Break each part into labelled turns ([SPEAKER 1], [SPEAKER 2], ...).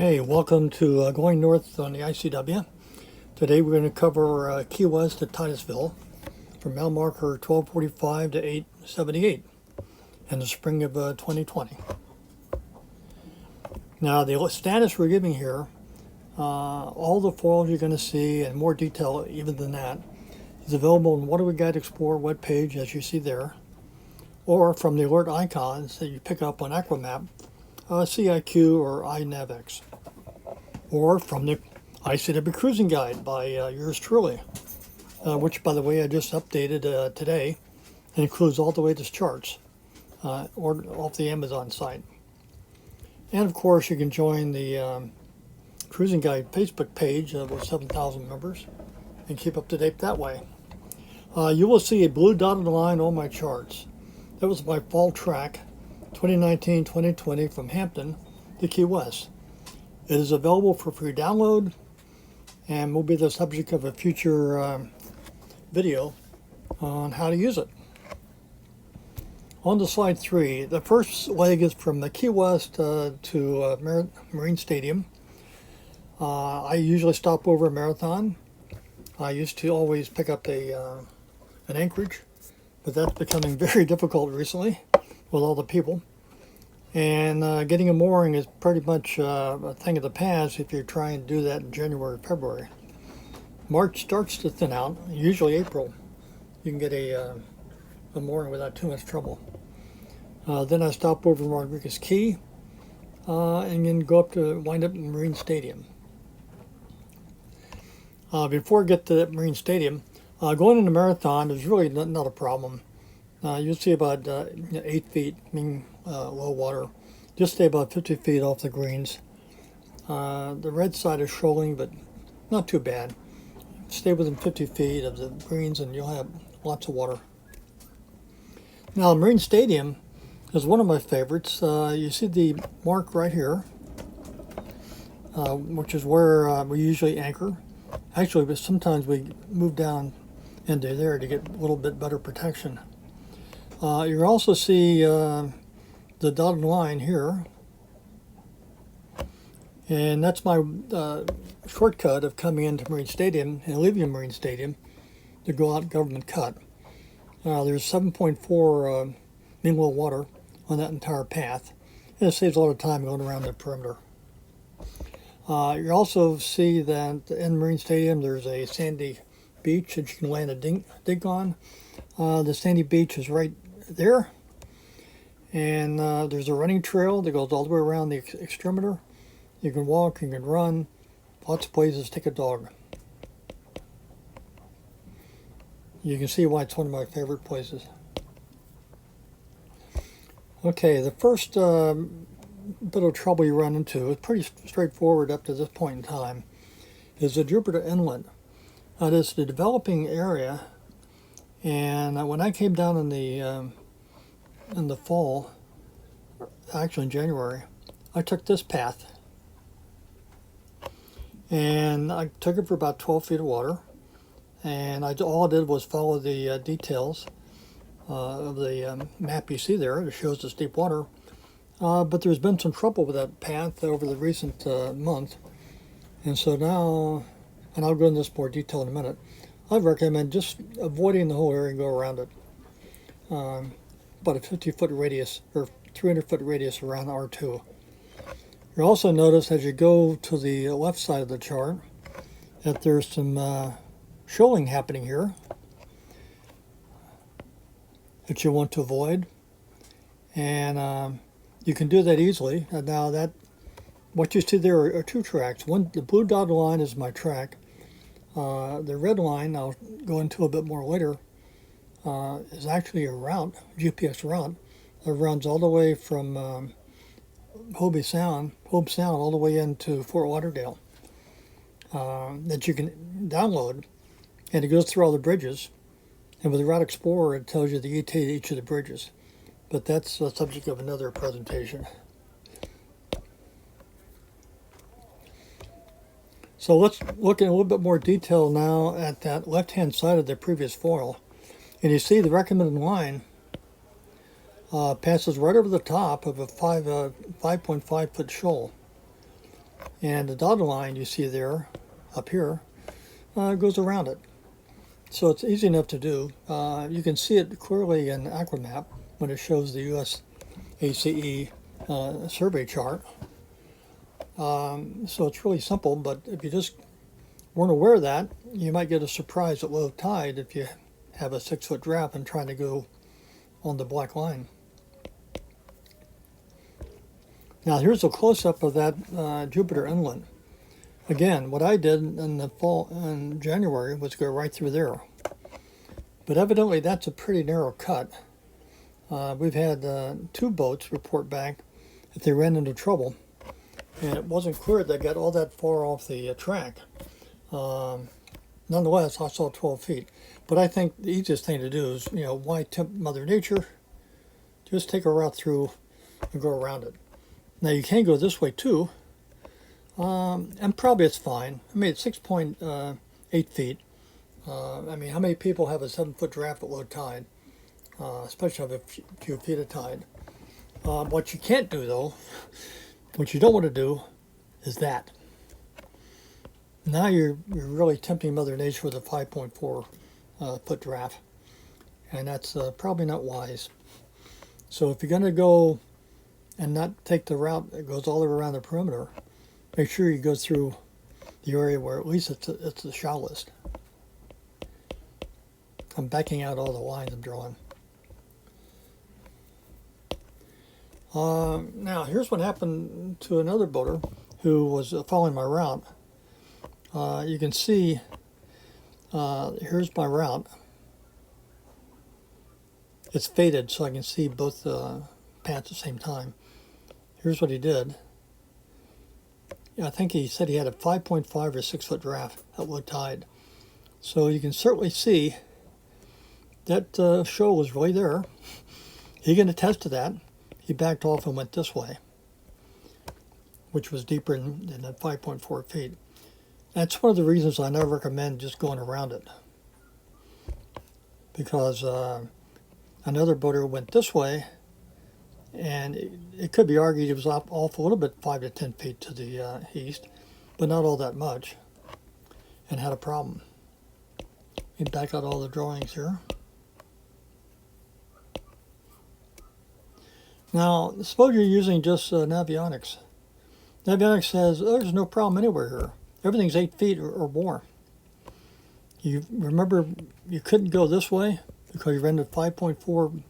[SPEAKER 1] Okay, welcome to Going North on the ICW. Today we're going to cover Key West to Titusville from mile marker 1245 to 878 in the spring of 2020. Now the status we're giving here, all the foils you're going to see and more detail even than that is available on What Do We Guide Explorer webpage, as you see there, or from the alert icons that you pick up on Aqua Map, CIQ or iNavX, or from the ICW Cruising Guide by yours truly, which, by the way, I just updated today and includes all the latest charts or off the Amazon site. And of course, you can join the Cruising Guide Facebook page with 7,000 members and keep up to date that way. You will see a blue dotted line on my charts. That was my fall track 2019-2020 from Hampton to Key West. It is available for free download and will be the subject of a future video on how to use it. On to slide 3, the first leg is from the Key West to Marine Stadium. I usually stop over a Marathon. I used to always pick up an Anchorage, but that's becoming very difficult recently with all the people. And getting a mooring is pretty much a thing of the past if you're trying to do that in January or February. March starts to thin out. Usually April you can get a mooring without too much trouble. Then I stop over Rodriguez Key and then go up to wind up in Marine Stadium. Before I get to that Marine Stadium, going into Marathon is really not a problem. You'll see about 8 feet mean low water. Just stay about 50 feet off the greens. The red side is shoaling, but not too bad. Stay within 50 feet of the greens and you'll have lots of water. Now, Marine Stadium is one of my favorites. You see the mark right here, which is where we usually anchor. Actually, but sometimes we move down into there to get a little bit better protection. You also see the dotted line here, and that's my shortcut of coming into Marine Stadium and leaving Marine Stadium to go out Government Cut. There's 7.4 mean low water on that entire path, and it saves a lot of time going around the perimeter. You also see that in Marine Stadium there's a sandy beach that you can land a dig on. The sandy beach is right there, and there's a running trail that goes all the way around the extremitor. You can walk, you can run, lots of places to take a dog. You can see why it's one of my favorite places. Okay, the first bit of trouble you run into, it's pretty straightforward up to this point in time, is the Jupiter Inlet. It is the developing area, and when I came down in the fall, actually in January, I took this path, and I took it for about 12 feet of water, and all I did was follow the details of the map you see there. It shows the deep water, but there's been some trouble with that path over the recent month, and so now, and I'll go into this more detail in a minute, I'd recommend just avoiding the whole area and go around it. About a 50-foot radius or 300-foot radius around R2. You'll also notice as you go to the left side of the chart that there's some shoaling happening here that you want to avoid, and you can do that easily. And now that what you see there are two tracks. One, the blue dotted line is my track. The red line, I'll go into a bit more later, is actually a route, GPS route, that runs all the way from Hobe Sound all the way into Fort Lauderdale, that you can download, and it goes through all the bridges. And with the Route Explorer, it tells you the ETA to each of the bridges. But that's the subject of another presentation. So let's look in a little bit more detail now at that left-hand side of the previous foil. And you see the recommended line passes right over the top of a 5.5 foot shoal. And the dotted line you see there, up here, goes around it. So it's easy enough to do. You can see it clearly in Aqua Map when it shows the US ACE survey chart. So it's really simple, but if you just weren't aware of that, you might get a surprise at low tide if you have a 6-foot draft and trying to go on the black line. Now here's a close-up of that Jupiter Inlet. Again, what I did in the fall, in January, was go right through there. But evidently that's a pretty narrow cut. We've had 2 boats report back that they ran into trouble, and it wasn't clear they got all that far off the track. Nonetheless, I saw 12 feet. But I think the easiest thing to do is, why tempt Mother Nature? Just take a route through and go around it. Now you can go this way too, and probably it's fine. I mean, it's 6.8 feet. I mean, how many people have a 7-foot draft at low tide, especially with a few feet of tide? What you can't do though, what you don't want to do, is that. Now you're really tempting Mother Nature with a 5.4 foot draft, and that's probably not wise. So if you're going to go and not take the route that goes all the way around the perimeter, make sure you go through the area where at least it's the shallowest. I'm backing out all the lines I'm drawing. Now here's what happened to another boater who was following my route. You can see, here's my route. It's faded so I can see both paths at the same time. Here's what he did. I think he said he had a 5.5 or 6-foot draft at low tide. So you can certainly see that shoal was really there. He can attest to that. He backed off and went this way, which was deeper than that 5.4 feet. That's one of the reasons I never recommend just going around it. Because another boater went this way, and it could be argued it was off a little bit, 5 to 10 feet to the east, but not all that much, and had a problem. Let me back out all the drawings here. Now, suppose you're using just Navionics. Navionics says, oh, there's no problem anywhere here. Everything's 8 feet or more. You remember you couldn't go this way because you ran a 5.4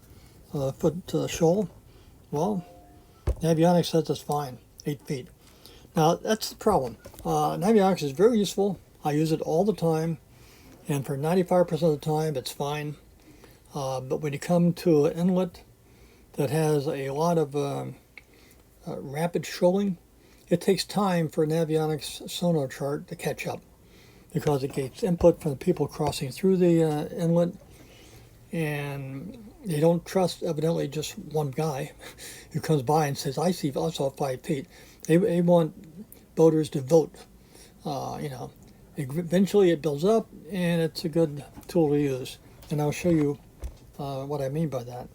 [SPEAKER 1] foot shoal? Well, Navionics says that's fine, 8 feet. Now, that's the problem. Navionics is very useful. I use it all the time, and for 95% of the time, it's fine. But when you come to an inlet that has a lot of rapid shoaling, it takes time for Navionics sonar chart to catch up because it gets input from the people crossing through the inlet, and they don't trust evidently just one guy who comes by and says, I saw 5 feet. They want boaters to vote. Eventually it builds up, and it's a good tool to use. And I'll show you what I mean by that.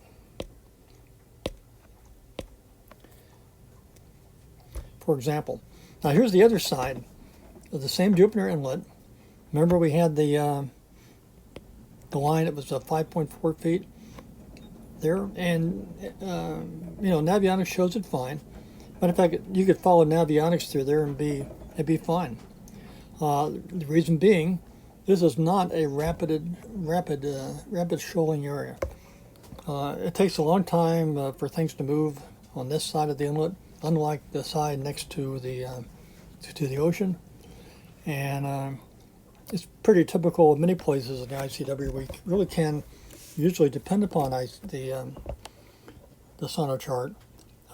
[SPEAKER 1] For example, now here's the other side of the same Jupiter Inlet. Remember we had the line that was 5.4 feet there, and Navionics shows it fine. But in fact, you could follow Navionics through there and it'd be fine. The reason being, this is not a rapid shoaling area. It takes a long time for things to move on this side of the inlet, unlike the side next to the ocean, and it's pretty typical of many places in the ICW. We really can usually depend upon the sonar chart.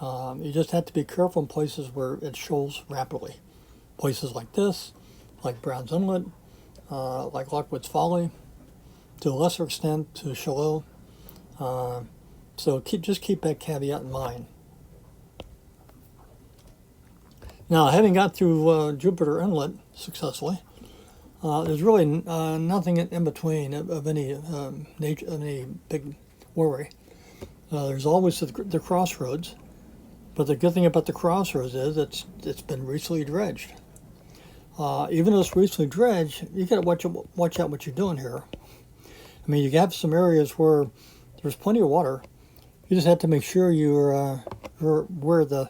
[SPEAKER 1] You just have to be careful in places where it shoals rapidly. Places like this, like Brown's Inlet, like Lockwood's Folly, to a lesser extent to Shoaling. So just keep that caveat in mind. Now, having got through Jupiter Inlet successfully, there's really nothing in between of any nature, any big worry. There's always the crossroads, But the good thing about the crossroads is it's been recently dredged. Even though it's recently dredged, you got to watch out what you're doing here. I mean, you have some areas where there's plenty of water. You just have to make sure you're where the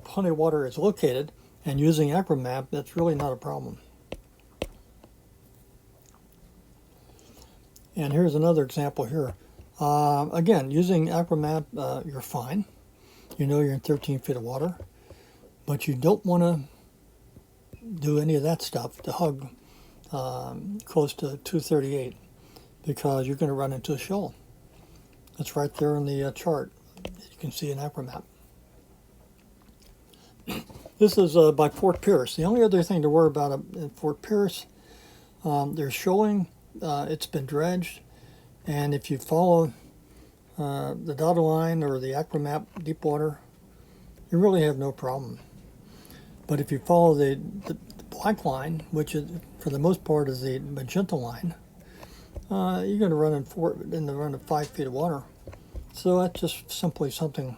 [SPEAKER 1] plenty of water is located, and using Aqua Map, that's really not a problem. And here's another example here. Again, using Aqua Map, you're fine. You know you're in 13 feet of water, but you don't want to do any of that stuff to hug close to 238, because you're going to run into a shoal. That's right there in the chart. You can see in Aqua Map. This is by Fort Pierce. The only other thing to worry about in Fort Pierce, there's shoaling. It's been dredged, and if you follow the dotted line or the Aqua Map deep water, you really have no problem. But if you follow the black line, which is for the most part is the magenta line, you're going to run in 5 feet of water. So that's just simply something